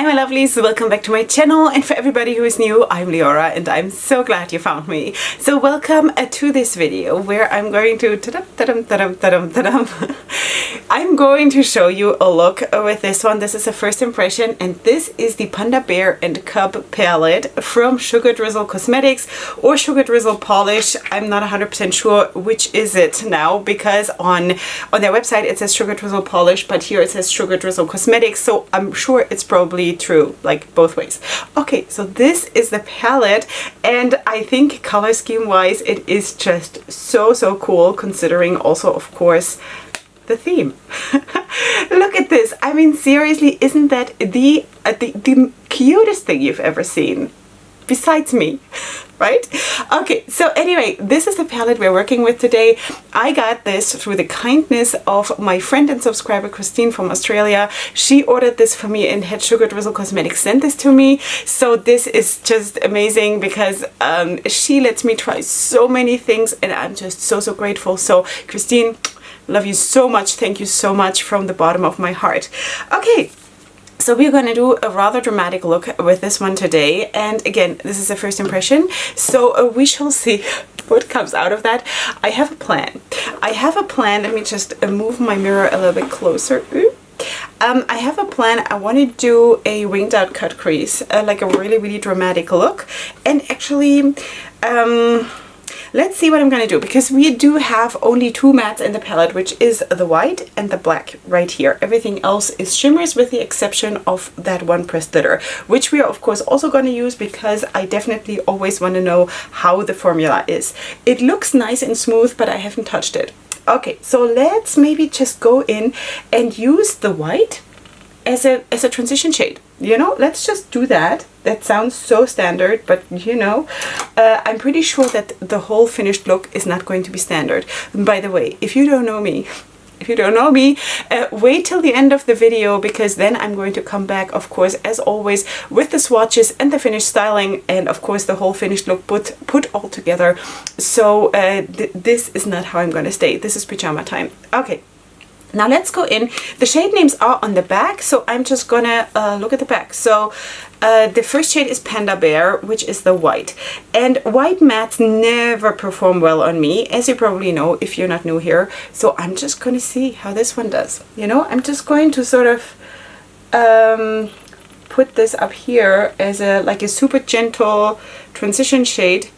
my lovelies, welcome back to my channel, and for everybody who is new, I'm Leorah and I'm so glad you found me. So welcome to this video where I'm going to I'm going to show you a look with this one. This is a first impression, and this is the Panda Bear and Cub palette from Sugar Drizzle Cosmetics or Sugar Drizzle Polish. I'm not 100% sure which is it now, because on their website it says Sugar Drizzle Polish, but here it says Sugar Drizzle Cosmetics, so I'm sure it's probably true, like both ways. Okay, so this is the palette, and I think color scheme wise it is just so cool, considering also of course the theme. Look at this. I mean, seriously, isn't that the cutest thing you've ever seen? Besides me, right? Okay, so anyway, this is the palette we're working with today. I got this through the kindness of my friend and subscriber Christine from Australia. She ordered this for me and had Sugar Drizzle Cosmetics send this to me. So this is just amazing because she lets me try so many things, and I'm just so grateful. So Christine, love you so much. Thank you so much from the bottom of my heart. Okay. So we're going to do a rather dramatic look with this one today, and again, this is a first impression, so we shall see what comes out of that. I have a plan. Let me just move my mirror a little bit closer. I have a plan. I want to do a winged out cut crease, like a really dramatic look, and actually let's see what I'm going to do, because we do have only two mattes in the palette, which is the white and the black right here. Everything else is shimmers with the exception of that one pressed glitter, which we are of course also going to use because I definitely always want to know how the formula is. It looks nice and smooth, but I haven't touched it. Okay, so let's maybe just go in and use the white as a transition shade. You know, let's just do that. That sounds so standard, but you know, I'm pretty sure that the whole finished look is not going to be standard. And by the way, if you don't know me, wait till the end of the video, because then I'm going to come back, of course, as always, with the swatches and the finished styling, and of course the whole finished look put all together. So this is not how I'm going to stay. This is pajama time. Okay. Now let's go in. The shade names are on the back, so I'm just gonna look at the back. So the first shade is Panda Bear, which is the white. And white mattes never perform well on me, as you probably know if you're not new here. So I'm just gonna see how this one does. You know, I'm just going to sort of put this up here as like a super gentle transition shade,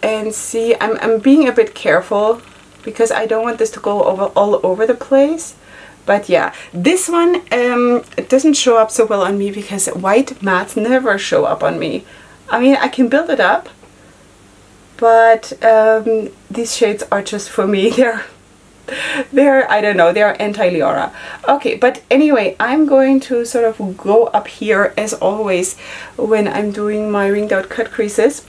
and see. I'm being a bit careful, because I don't want this to go all over the place. But yeah, this one it doesn't show up so well on me because white mattes never show up on me. I mean, I can build it up, but these shades are just for me. They're I don't know, they're anti-Leorah. Okay, but anyway, I'm going to sort of go up here as always when I'm doing my ringed out cut creases.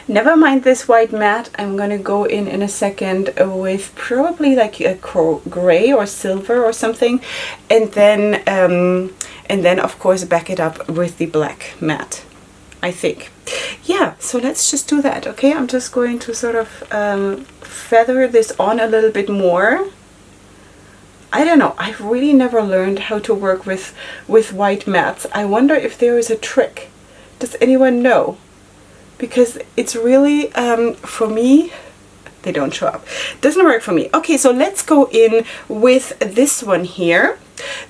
Never mind this white matte, I'm gonna go in a second with probably like a gray or silver or something, and then of course back it up with the black matte, I think. Yeah, so let's just do that. Okay, I'm just going to sort of feather this on a little bit more. I don't know, I've really never learned how to work with white mattes. I wonder if there is a trick. Does anyone know? Because it's really, for me, they don't show up. Doesn't work for me. Okay, so let's go in with this one here.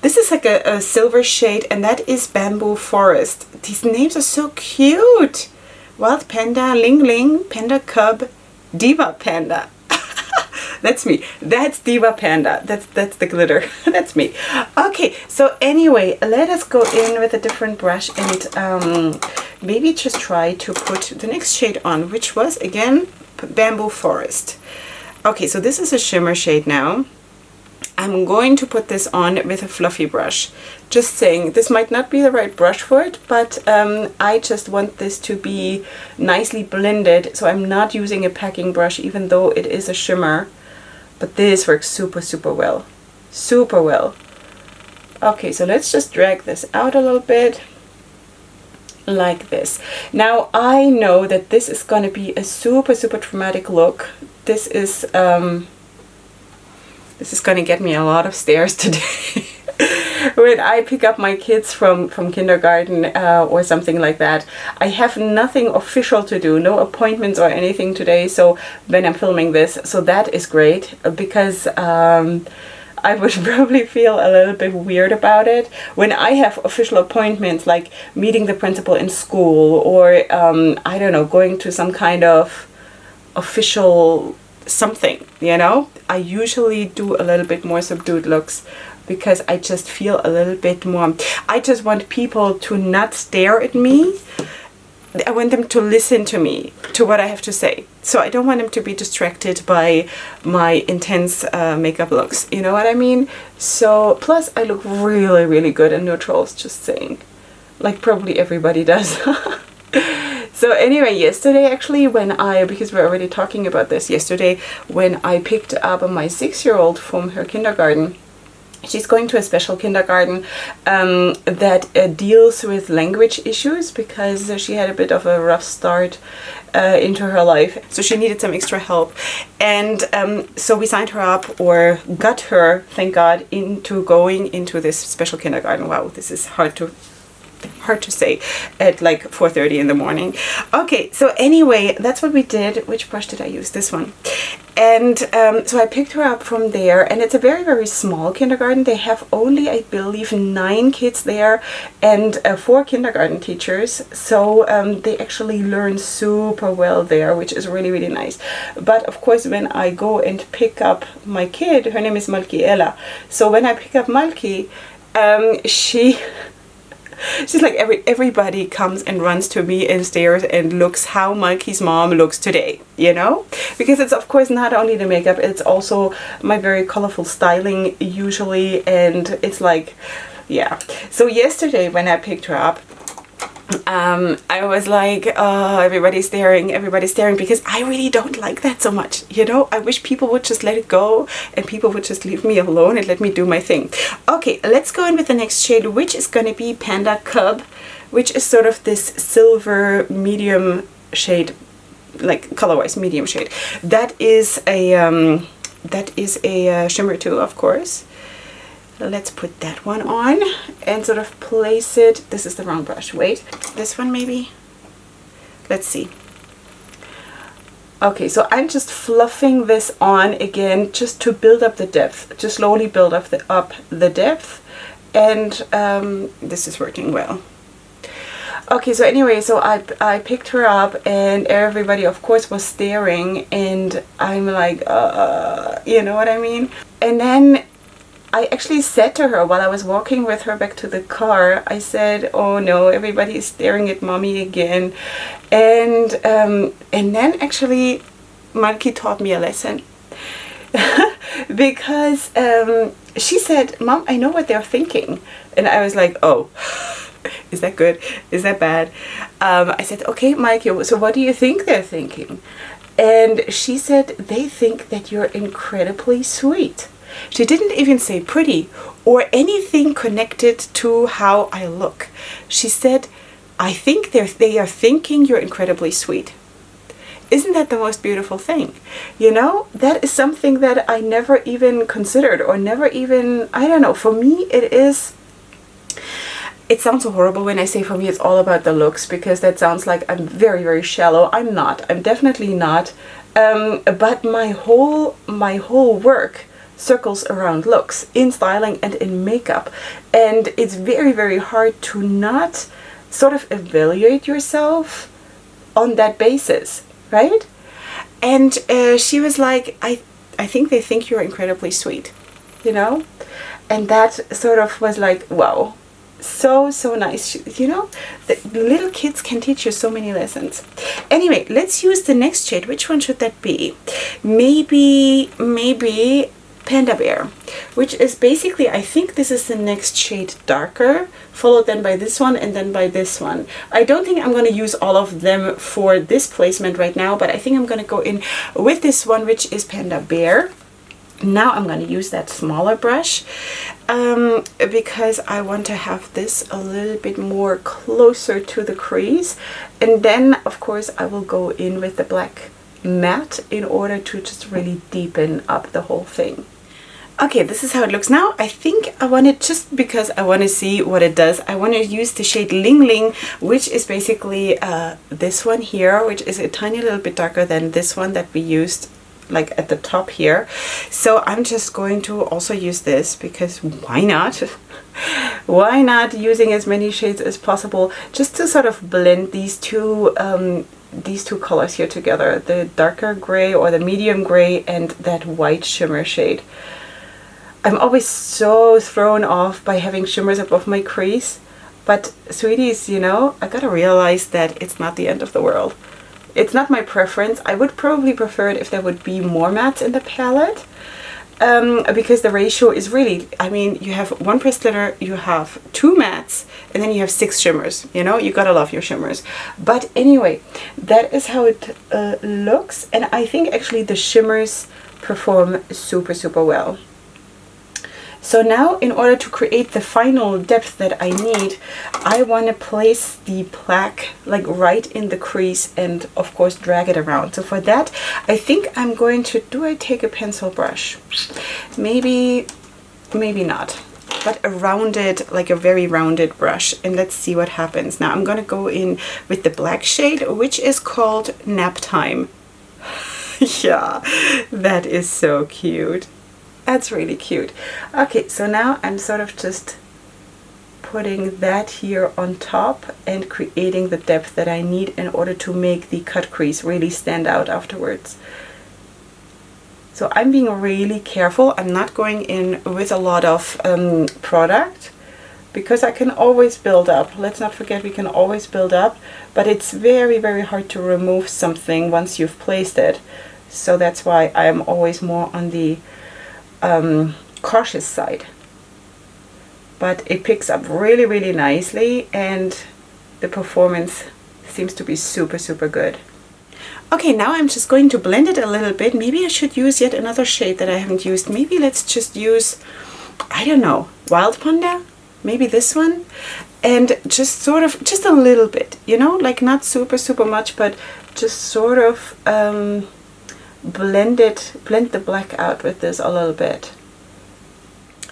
This is like a silver shade, and that is Bamboo Forest. These names are so cute. Wild Panda, Ling Ling, Panda Cub, Diva Panda. That's me. That's Diva Panda. That's the glitter. That's me. Okay, so anyway, let us go in with a different brush and maybe just try to put the next shade on, which was again Bamboo Forest. Okay, so this is a shimmer shade now. I'm going to put this on with a fluffy brush. Just saying, this might not be the right brush for it, but I just want this to be nicely blended, so I'm not using a packing brush, even though it is a shimmer. But this works super well. Super well. Okay, so let's just drag this out a little bit. Like this. Now I know that this is going to be a super dramatic look. This is going to get me a lot of stares today. when I pick up my kids from kindergarten or something like that, I have nothing official to do, no appointments or anything today. So when I'm filming this, so that is great because I would probably feel a little bit weird about it. When I have official appointments, like meeting the principal in school or, I don't know, going to some kind of official something, you know, I usually do a little bit more subdued looks because I just feel a little bit more, I just want people to not stare at me. I want them to listen to me, to what I have to say. So I don't want them to be distracted by my intense makeup looks. You know what I mean? So, plus I look really, really good in neutrals, just saying. Like probably everybody does. So anyway, yesterday actually because we're already talking about this, yesterday when I picked up my 6-year-old from her kindergarten, she's going to a special kindergarten that deals with language issues because she had a bit of a rough start into her life. So she needed some extra help. And so we signed her up, or got her, thank God, into going into this special kindergarten. Wow, this is hard to say at like 4:30 in the morning. Okay, so anyway, that's what we did. Which brush did I use? This one. And so I picked her up from there, and it's a very, very small kindergarten. They have only, I believe, 9 kids there and 4 kindergarten teachers. So they actually learn super well there, which is really, really nice. But of course, when I go and pick up my kid, her name is Malkiela. So when I pick up Malki, she's like, everybody comes and runs to me and stares and looks how Malki's mom looks today, you know? Because it's of course not only the makeup, it's also my very colorful styling usually, and it's like, yeah. So yesterday when I picked her up, I was like, everybody's staring, because I really don't like that so much, you know? I wish people would just let it go and people would just leave me alone and let me do my thing. Okay, let's go in with the next shade, which is going to be Panda Cub, which is sort of this silver medium shade, like color-wise medium shade. That is a shimmer too, of course. Let's put that one on and sort of place it. This is the wrong brush. Wait, this one maybe? Let's see. Okay, so I'm just fluffing this on again just to build up the depth, to slowly build up the depth, and this is working well. Okay, so anyway, so I picked her up and everybody of course was staring, and I'm like, you know what I mean? And then I actually said to her while I was walking with her back to the car, I said, oh no, everybody is staring at mommy again. And then actually Malki taught me a lesson. Because she said, Mom, I know what they're thinking. And I was like, oh, is that good? Is that bad? I said, okay, Malki, so what do you think they're thinking? And she said, they think that you're incredibly sweet. She didn't even say pretty or anything connected to how I look. She said, I think they are thinking you're incredibly sweet. Isn't that the most beautiful thing? You know, that is something that I never even considered, or never even, I don't know, for me it is, it sounds so horrible when I say for me it's all about the looks, because that sounds like I'm very, very shallow. I'm not. I'm definitely not. But my whole work circles around looks in styling and in makeup, and it's very, very hard to not sort of evaluate yourself on that basis, right? And she was like, I think they think you're incredibly sweet, you know? And that sort of was like, wow, so nice. You know, the little kids can teach you so many lessons. Anyway, let's use the next shade. Which one should that be? Maybe Panda Bear, which is basically, I think this is the next shade darker, followed then by this one and then by this one. I don't think I'm going to use all of them for this placement right now, but I think I'm going to go in with this one, which is Panda Bear. Now I'm going to use that smaller brush because I want to have this a little bit more closer to the crease, and then of course I will go in with the black matte in order to just really deepen up the whole thing. Okay, this is how it looks now. I think I want it, just because I want to see what it does, I want to use the shade Ling Ling, which is basically this one here, which is a tiny little bit darker than this one that we used like at the top here. So I'm just going to also use this, because why not? Why not, using as many shades as possible, just to sort of blend these two colors here together, the darker gray or the medium gray and that white shimmer shade. I'm always so thrown off by having shimmers above my crease, but sweeties, you know, I gotta realize that it's not the end of the world. It's not my preference. I would probably prefer it if there would be more mattes in the palette, because the ratio is really, I mean, you have one pressed glitter, you have 2 mattes, and then you have 6 shimmers. You know, you gotta love your shimmers. But anyway, that is how it looks, and I think actually the shimmers perform super, super well. So now, in order to create the final depth that I need, I want to place the black like right in the crease and of course drag it around. So for that, I think I'm going to, do I take a pencil brush? Maybe not, but a rounded, like a very rounded brush, and let's see what happens. Now I'm going to go in with the black shade, which is called Nap Time. Yeah, that is so cute. That's really cute. Okay, so now I'm sort of just putting that here on top and creating the depth that I need in order to make the cut crease really stand out afterwards. So I'm being really careful. I'm not going in with a lot of product, because I can always build up. Let's not forget, we can always build up, but it's very, very hard to remove something once you've placed it. So that's why I'm always more on the cautious side. But it picks up really, really nicely, and the performance seems to be super, super good. Okay, now I'm just going to blend it a little bit. Maybe I should use yet another shade that I haven't used. Maybe let's just use, I don't know, Wild Panda? Maybe this one? And just sort of, just a little bit, you know, like not super, super much, but just sort of blend the black out with this a little bit.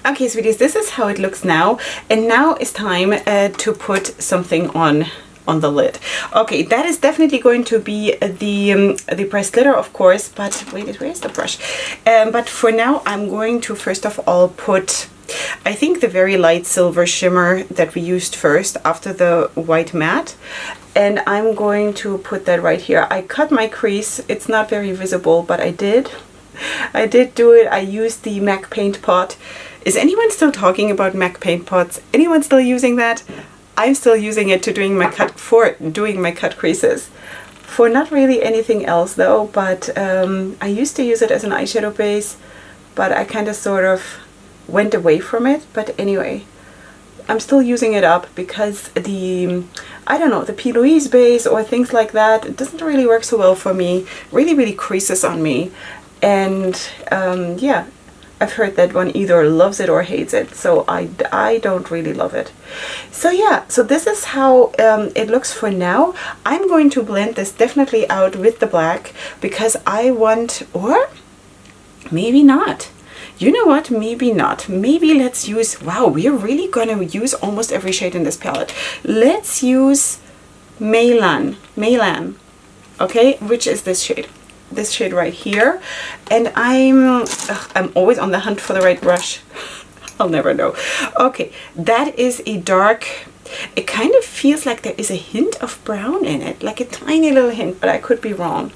Okay, sweeties, this is how it looks now, and now it's time to put something on the lid. Okay, that is definitely going to be the pressed glitter, of course, but wait, where's the brush? But for now, I'm going to first of all put, I think, the very light silver shimmer that we used first after the white matte. And I'm going to put that right here. I cut my crease. It's not very visible, but I did do it. I used the MAC paint pot. Is anyone still talking about MAC paint pots? Anyone still using that? I'm still using it doing my cut creases. For not really anything else though, but I used to use it as an eyeshadow base, but I kind of sort of went away from it. But anyway, I'm still using it up because the, I don't know, the P. Louise base or things like that, it doesn't really work so well for me. Really, really creases on me. And yeah, I've heard that one either loves it or hates it. So I don't really love it. So yeah, so this is how it looks for now. I'm going to blend this definitely out with the black because I want, or maybe not. You know what? Maybe not. Maybe let's use, wow, we're really going to use almost every shade in this palette. Let's use Meylan, okay, which is this shade right here. And I'm always on the hunt for the right brush. I'll never know. Okay, that is a dark, it kind of feels like there is a hint of brown in it, like a tiny little hint, but I could be wrong.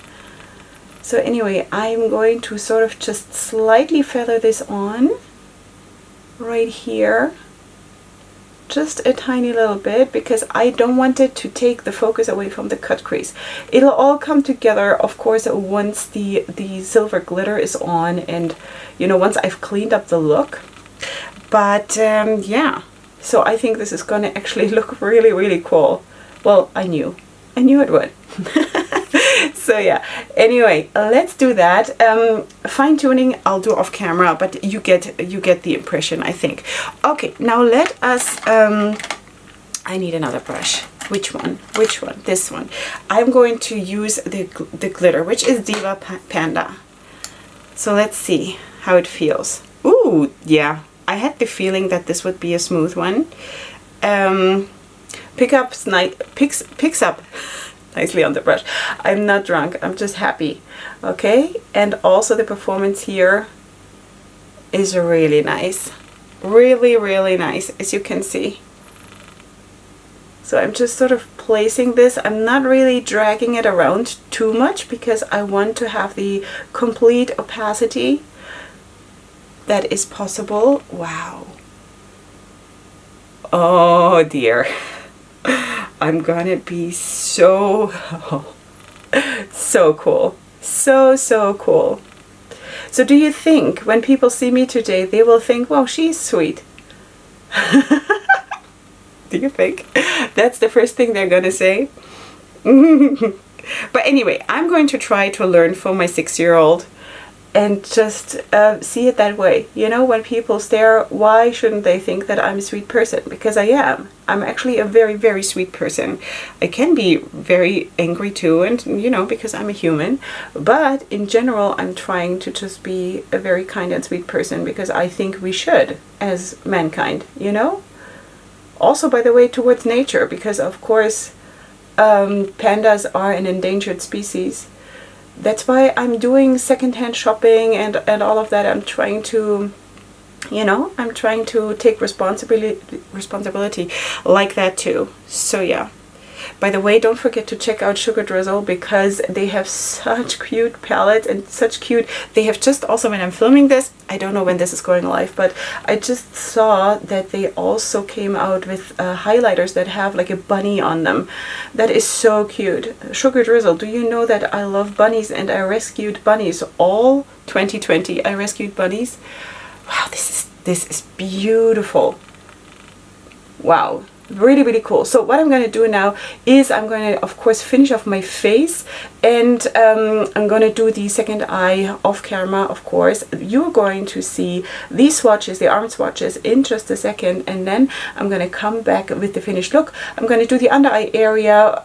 So anyway, I'm going to sort of just slightly feather this on right here, just a tiny little bit, because I don't want it to take the focus away from the cut crease. It'll all come together, of course, once the silver glitter is on and, you know, once I've cleaned up the look. But yeah, so I think this is going to actually look really, really cool. Well, I knew it would. So yeah, anyway, let's do that. Fine tuning I'll do off camera, but you get the impression, I think. Okay, now let us, I need another brush. Which one? This one. I'm going to use the glitter, which is Diva Panda. So let's see how it feels. Ooh, Ooh, yeah. I had the feeling that this would be a smooth one. Picks up nicely on the brush. I'm not drunk, I'm just happy. Okay, and also the performance here is really nice. Really, really nice, as you can see. So I'm just sort of placing this. I'm not really dragging it around too much because I want to have the complete opacity that is possible. Wow. Oh dear. I'm gonna be so cool. So cool. So do you think when people see me today, they will think, wow, she's sweet? Do you think? That's the first thing they're gonna say? But anyway, I'm going to try to learn from my 6-year-old and just see it that way. You know, when people stare, why shouldn't they think that I'm a sweet person? Because I am. I'm actually a very, very sweet person. I can be very angry too, and you know, because I'm a human. But in general, I'm trying to just be a very kind and sweet person because I think we should as mankind, you know? Also, by the way, towards nature, because of course, pandas are an endangered species. That's why I'm doing secondhand shopping and all of that. I'm trying to, you know, I'm trying to take responsibility like that too. So yeah. By the way, don't forget to check out Sugar Drizzle because they have such cute palettes and such cute. They have just also, when I'm filming this, I don't know when this is going live, but I just saw that they also came out with highlighters that have like a bunny on them. That is so cute. Sugar Drizzle, do you know that I love bunnies and I rescued bunnies all 2020? I rescued bunnies. Wow, this is beautiful. Wow. Really, really cool. So what I'm going to do now is I'm going to, of course, finish off my face, and I'm going to do the second eye off camera, of course. You're going to see these swatches, the arm swatches, in just a second, and then I'm going to come back with the finished look. I'm going to do the under eye area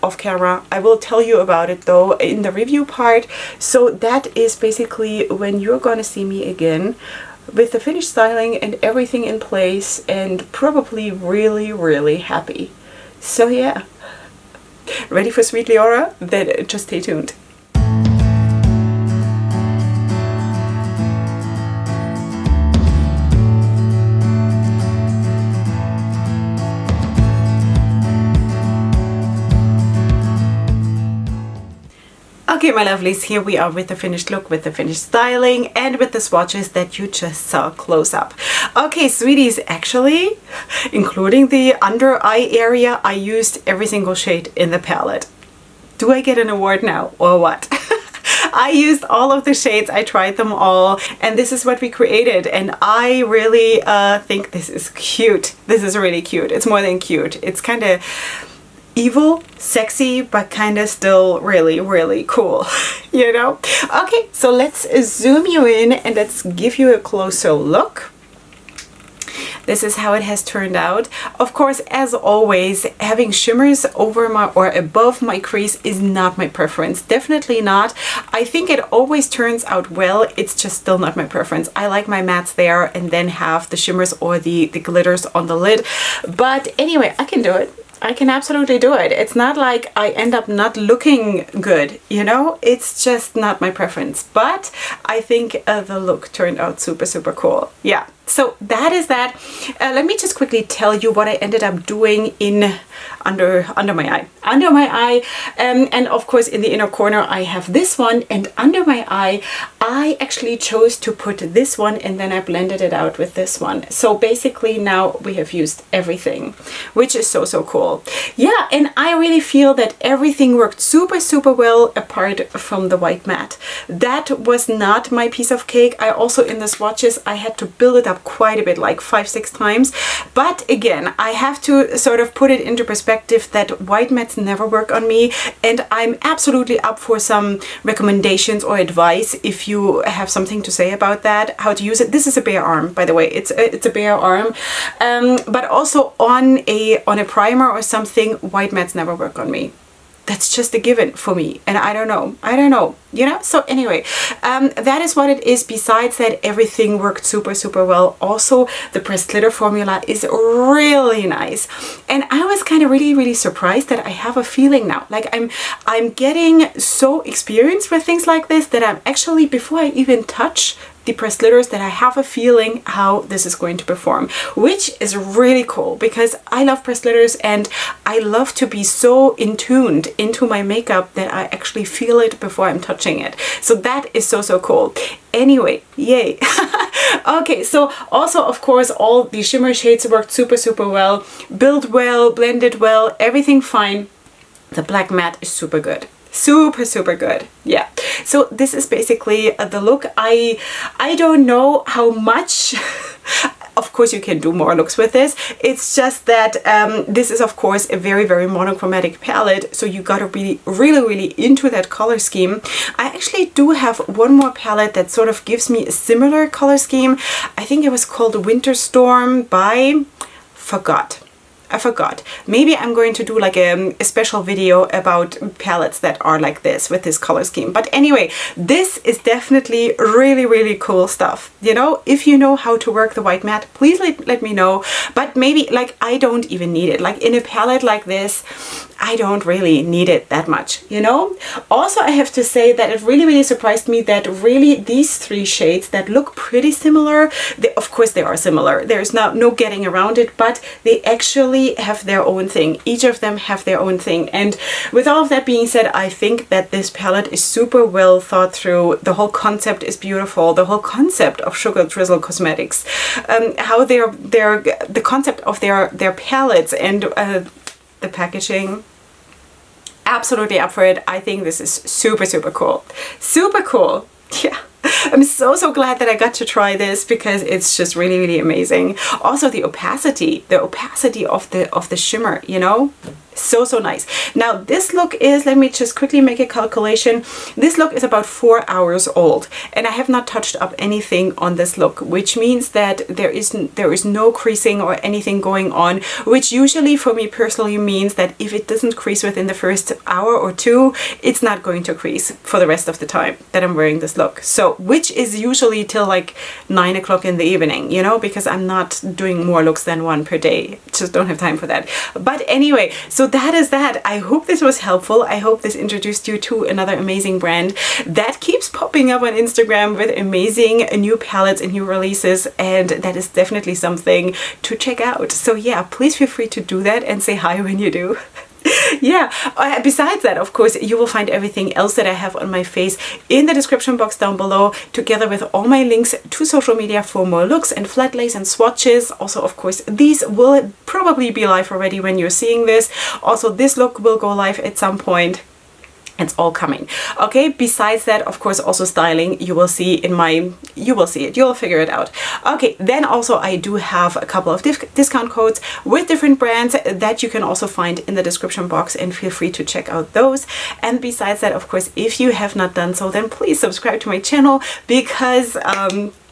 off camera. I will tell you about it though in the review part. So that is basically when you're going to see me again, with the finished styling and everything in place, and probably really, really happy. So yeah, ready for sweet Leorah? Then just stay tuned. Okay, my lovelies, here we are with the finished look, with the finished styling, and with the swatches that you just saw close up. Okay, sweeties, actually, including the under eye area, I used every single shade in the palette. Do I get an award now, or what? I used all of the shades, I tried them all, and this is what we created, and I really think this is cute. This is really cute. It's more than cute. It's kind of evil, sexy, but kind of still really, really cool, you know? Okay, so let's zoom you in and let's give you a closer look. This is how it has turned out. Of course, as always, having shimmers over my or above my crease is not my preference. Definitely not. I think it always turns out well. It's just still not my preference. I like my mattes there and then have the shimmers or the glitters on the lid. But anyway, I can do it. I can absolutely do it. It's not like I end up not looking good, you know? It's just not my preference. But I think the look turned out super, super cool. Yeah. So that is that. Let me just quickly tell you what I ended up doing in under my eye. Under my eye, and of course in the inner corner I have this one, and under my eye I actually chose to put this one and then I blended it out with this one. So basically now we have used everything, which is so, so cool. Yeah, and I really feel that everything worked super, super well apart from the white matte. That was not my piece of cake. I also, in the swatches, I had to build it up quite a bit, like 5-6 times. But again, I have to sort of put it into perspective that white mattes never work on me, and I'm absolutely up for some recommendations or advice if you have something to say about that, how to use it. This is a bare arm, by the way. It's a bare arm, but also on a primer or something, white mattes never work on me. that's just a given for me, and I don't know, you know. So anyway, that is what it is. Besides that, everything worked super well. Also, the pressed glitter formula is really nice, and I was kind of really surprised that I have a feeling now, like I'm getting so experienced with things like this that I'm actually, before I even touch the pressed glitters, that I have a feeling how this is going to perform, which is really cool because I love pressed glitters and I love to be so in tuned into my makeup that I actually feel it before I'm touching it. So that is so cool. Anyway, yay. Okay, so also of course all the shimmer shades worked super well, built well, blended well, everything fine. The black matte is super good. Super good. Yeah, so this is basically the look. I don't know how much of course you can do more looks with this. It's just that this is of course a very monochromatic palette, so you gotta be really into that color scheme. I actually do have one more palette that sort of gives me a similar color scheme. I think it was called Winter Storm by, I forgot. Maybe I'm going to do like a special video about palettes that are like this with this color scheme. But anyway, this is definitely really cool stuff. You know, if you know how to work the white matte, please let me know. But maybe like I don't even need it. Like in a palette like this, I don't really need it that much, you know? Also, I have to say that it really surprised me that really these three shades that look pretty similar, of course they are similar. There's no getting around it, but they actually have their own thing. Each of them have their own thing. And with all of that being said, I think that this palette is super well thought through. The whole concept is beautiful. The whole concept of Sugar Drizzle Cosmetics, how the concept of their palettes and the packaging, absolutely up for it. I think this is super cool. Super cool. Yeah. I'm so glad that I got to try this because it's just really amazing. Also the opacity of the shimmer, you know? So nice. Now this look is, let me just quickly make a calculation. This look is about 4 hours old and I have not touched up anything on this look, which means that there is no creasing or anything going on, which usually for me personally means that if it doesn't crease within the first hour or two, it's not going to crease for the rest of the time that I'm wearing this look. So which is usually till like 9 o'clock in the evening, you know, because I'm not doing more looks than one per day. Just don't have time for that. But anyway, so that is that. I hope this was helpful. I hope this introduced you to another amazing brand that keeps popping up on Instagram with amazing new palettes and new releases, and that is definitely something to check out. So yeah, please feel free to do that and say hi when you do. Yeah, besides that, of course, you will find everything else that I have on my face in the description box down below, together with all my links to social media for more looks and flat lays and swatches. Also, of course, these will probably be live already when you're seeing this. Also, this look will go live at some point. It's all coming. Okay, besides that, of course, also styling, you will see it, you'll figure it out. Okay, then also I do have a couple of discount codes with different brands that you can also find in the description box, and feel free to check out those. And besides that, of course, if you have not done so, then please subscribe to my channel, because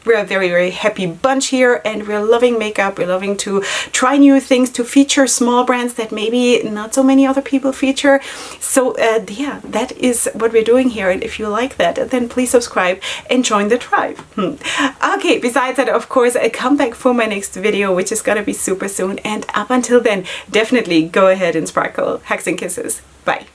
we're a very happy bunch here and we're loving makeup. We're loving to try new things, to feature small brands that maybe not so many other people feature. So yeah, that is what we're doing here. And if you like that, then please subscribe and join the tribe. Okay, besides that, of course, I come back for my next video, which is gonna be super soon. And up until then, definitely go ahead and sparkle. Hugs and kisses. Bye.